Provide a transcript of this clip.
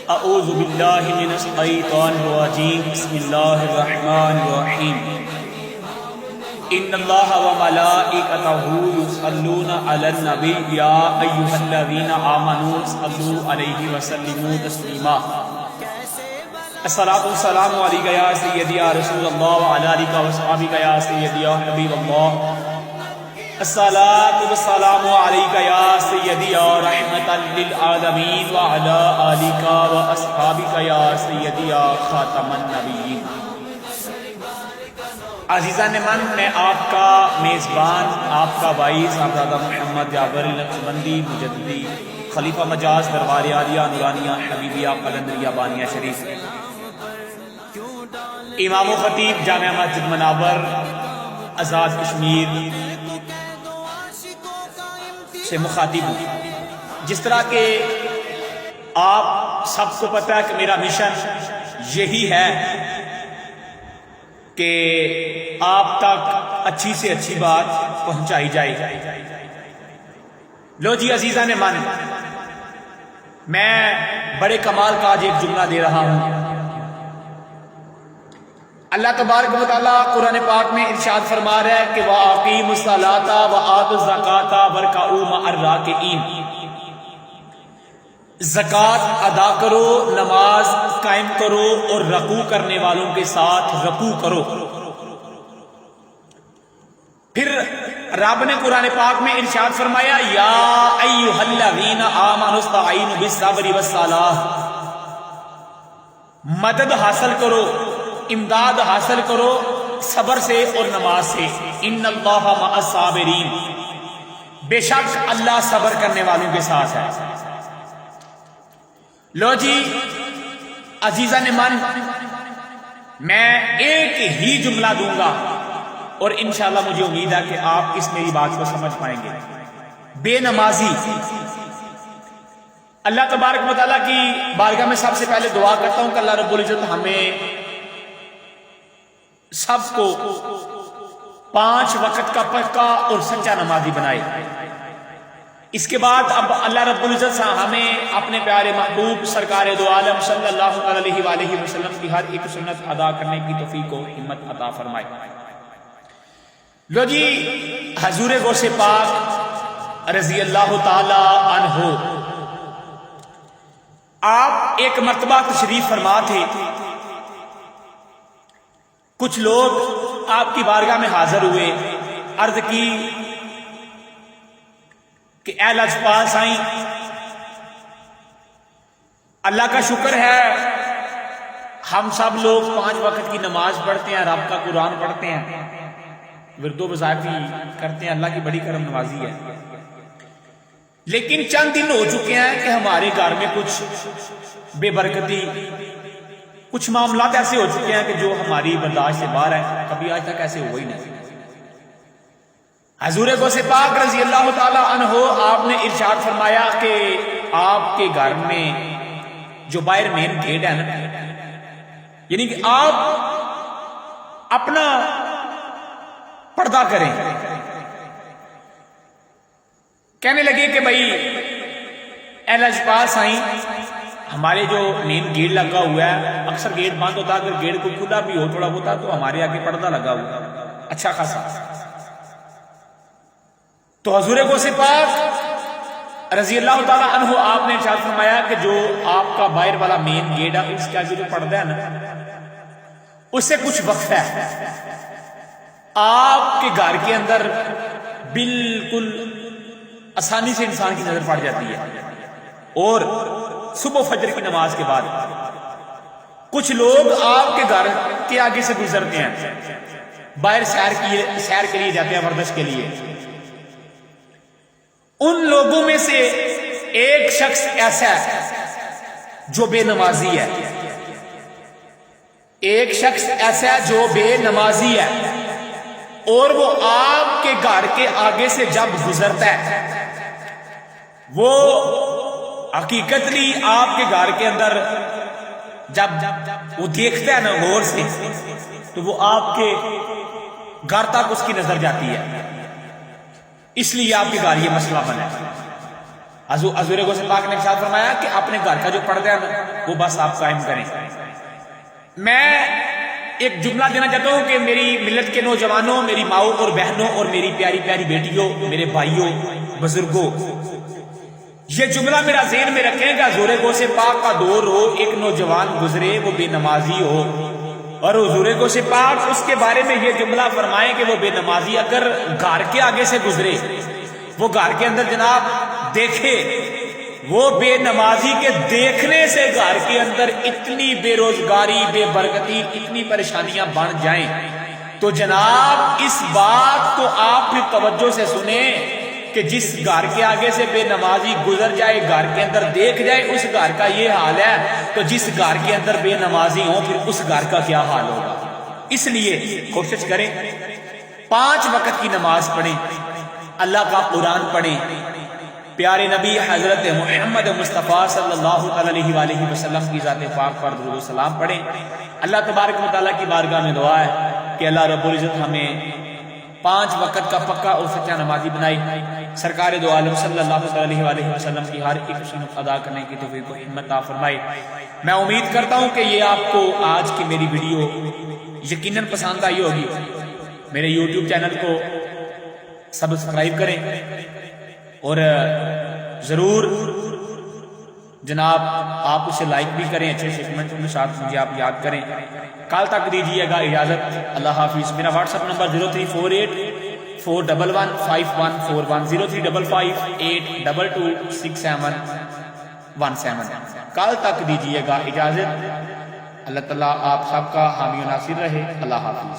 اعوذ باللہ من الشیطان الرجیم بسم اللہ الرحمن الرحیم ان اللہ وملائکتہ یصلون علی النبی یا ایھا الذین آمنوا صلوا علیہ وسلموا تسلیما الصلاۃ والسلام علیک یا سیدی یا رسول اللہ وعلی آلک وصحبہ یا سیدی یا حبیب اللہ الصلاۃ والسلام علیک یا سیدی یا رحمۃ للعالمین وعلی آلک واصحابک یا سیدی یا خاتم النبیین۔ عزیزان من، میں آپ کا میزبان، آپ کا بھائی صاحبزادہ محمد جابر نقشبندی مجددی خلیفہ مجاز دربار عالیہ نورانیہ حبیبیہ قلندریہ بانیہ شریف، امام و خطیب جامعہ مسجد مناور آزاد کشمیر سے مخاطب ہوں۔ جس طرح کہ آپ سب کو پتہ ہے کہ میرا مشن یہی ہے کہ آپ تک اچھی سے اچھی بات پہنچائی جائے۔ لو جی عزیزان من، میں بڑے کمال کا آج ایک جملہ دے رہا ہوں۔ اللہ تبارک و تعالیٰ قرآن پاک میں ارشاد فرما رہا ہے کہ وَأَقِیمُوا الصَّلَاةَ وَآتُوا الزَّکَاةَ وَارْکَعُوا مَعَ الرَّاکِعِینَ، زکوٰۃ ادا کرو، نماز قائم کرو اور رکوع کرنے والوں کے ساتھ رکوع کرو۔ پھر رب نے قرآن پاک میں ارشاد فرمایا یا ایھا الذین آمنوا استعینوا بالصبر والصلاۃ، مدد حاصل کرو، امداد حاصل کرو صبر سے اور نماز سے۔ ان اللہ مع الصابرین، بے شک اللہ صبر کرنے والوں کے ساتھ ہے۔ لو جی عزیزان من، میں ایک ہی جملہ دوں گا اور انشاءاللہ مجھے امید ہے کہ آپ اس میری بات کو سمجھ پائیں گے۔ بے نمازی، اللہ تبارک و تعالیٰ کی بارگاہ میں سب سے پہلے دعا کرتا ہوں کہ اللہ رب العزت ہمیں سب کو 5 وقت کا پکا اور سچا نمازی بنائے۔ اس کے بعد اب اللہ رب العزت ہمیں اپنے پیارے محبوب سرکار دو عالم صلی اللہ علیہ وآلہ وسلم کی ہر ایک سنت ادا کرنے کی توفیق و ہمت عطا فرمائے۔ لو جی حضور غوث پاک رضی اللہ تعالی عنہ آپ ایک مرتبہ تشریف فرما تھے۔ کچھ لوگ آپ کی بارگاہ میں حاضر ہوئے، عرض کی کہ اے لجپال سائیں، اللہ کا شکر ہے ہم سب لوگ 5 وقت کی نماز پڑھتے ہیں، رب کا قرآن پڑھتے ہیں، ورد و وظائف کرتے ہیں، اللہ کی بڑی کرم نوازی ہے، لیکن چند دن ہو چکے ہیں کہ ہمارے گھر میں کچھ بے برکتی، کچھ معاملات ایسے ہو چکے ہیں کہ جو ہماری برداشت سے باہر ہے، کبھی آج تک ایسے ہوا ہی نہیں۔ حضور غوث پاک رضی اللہ تعالی عنہ آپ نے ارشاد فرمایا کہ آپ کے گھر میں جو باہر مین گیٹ ہے نا، یعنی کہ آپ اپنا پردہ کریں۔ کہنے لگے کہ بھائی اے لجپال سائیں، ہمارے جو مین گیٹ لگا ہوا ہے، اکثر گیٹ بند ہوتا ہے، اگر گیٹ کو کھلا بھی ہو تھوڑا بہت تو ہمارے آگے پردہ لگا ہوا ہے اچھا خاصا۔ تو حضور غوث پاک رضی اللہ تعالی عنہ آپ نے ارشاد فرمایا کہ جو آپ کا باہر والا مین گیٹ ہے، اس کے آگے جو پردہ ہے نا، اس سے کچھ وقفہ ہے، آپ کے گھر کے اندر بالکل آسانی سے انسان کی نظر پڑ جاتی ہے۔ اور صبح و فجر کی نماز کے بعد کچھ لوگ آپ کے گھر کے آگے سے گزرتے ہیں، باہر سیر کے لیے جاتے ہیں، ورزش کے لیے۔ ان لوگوں میں سے ایک شخص ایسا ہے جو بے نمازی ہے، ایک شخص ایسا ہے جو بے نمازی ہے، اور وہ آپ کے گھر کے آگے سے جب گزرتا ہے، وہ حقیقتلی آپ کے گھر کے اندر جب وہ دیکھتا ہے نا غور سے، تو وہ آپ کے گھر تک اس کی نظر جاتی ہے، اس لیے آپ کے گھر یہ مسئلہ بنا ہے۔ حضور غوث پاک نے ارشاد فرمایا کہ اپنے گھر کا جو پردہ ہے نا وہ بس آپ قائم کریں۔ میں ایک جملہ دینا چاہتا ہوں کہ میری ملت کے نوجوانوں، میری ماؤں اور بہنوں اور میری پیاری پیاری بیٹیوں، میرے بھائیوں، بزرگوں، یہ جملہ میرا ذہن میں رکھیں کہ حضور غوث پاک کا دور ہو، ایک نوجوان گزرے وہ بے نمازی ہو، اور حضور غوث پاک اس کے بارے میں یہ جملہ فرمائیں کہ وہ بے نمازی اگر گھر کے آگے سے گزرے، وہ گھر کے اندر جناب دیکھے، وہ بے نمازی کے دیکھنے سے گھر کے اندر اتنی بے روزگاری، بے برکتی، اتنی پریشانیاں بن جائیں، تو جناب اس بات کو آپ بھی توجہ سے سنیں کہ جس گھر کے آگے سے بے نمازی گزر جائے، گھر کے اندر دیکھ جائے، اس گھر کا یہ حال ہے، تو جس گھر کے اندر بے نمازی ہوں پھر اس گھر کا کیا حال ہوگا۔ اس لیے کوشش کریں 5 وقت کی نماز پڑھیں، اللہ کا قرآن پڑھیں، پیارے نبی حضرت محمد مصطفیٰ صلی اللہ علیہ وآلہ وسلم کی ذات پاک پر درود و سلام پڑھیں۔ اللہ تبارک و تعالیٰ کی بارگاہ میں دعا ہے کہ اللہ رب العزت ہمیں 5 وقت کا پکا اور سچا نمازی بنائی، سرکار دو عالم صلی اللہ علیہ وآلہ وسلم کی ہر ایک سنت ادا کرنے کی توفیق و ہمت عطا فرمائے۔ میں امید کرتا ہوں کہ یہ آپ کو آج کی میری ویڈیو یقیناً پسند آئی ہوگی۔ میرے یوٹیوب چینل کو سبسکرائب کریں اور ضرور جناب آپ اسے لائک بھی کریں، اچھے سے کمنٹ کے ساتھ مجھے آپ یاد کریں۔ کل تک دیجیے گا اجازت، اللہ حافظ۔ میرا واٹس ایپ نمبر 0348415141 0355826717۔ کل تک دیجیے گا اجازت، اللہ تعالیٰ آپ سب کا حامی و ناصر رہے، اللہ حافظ۔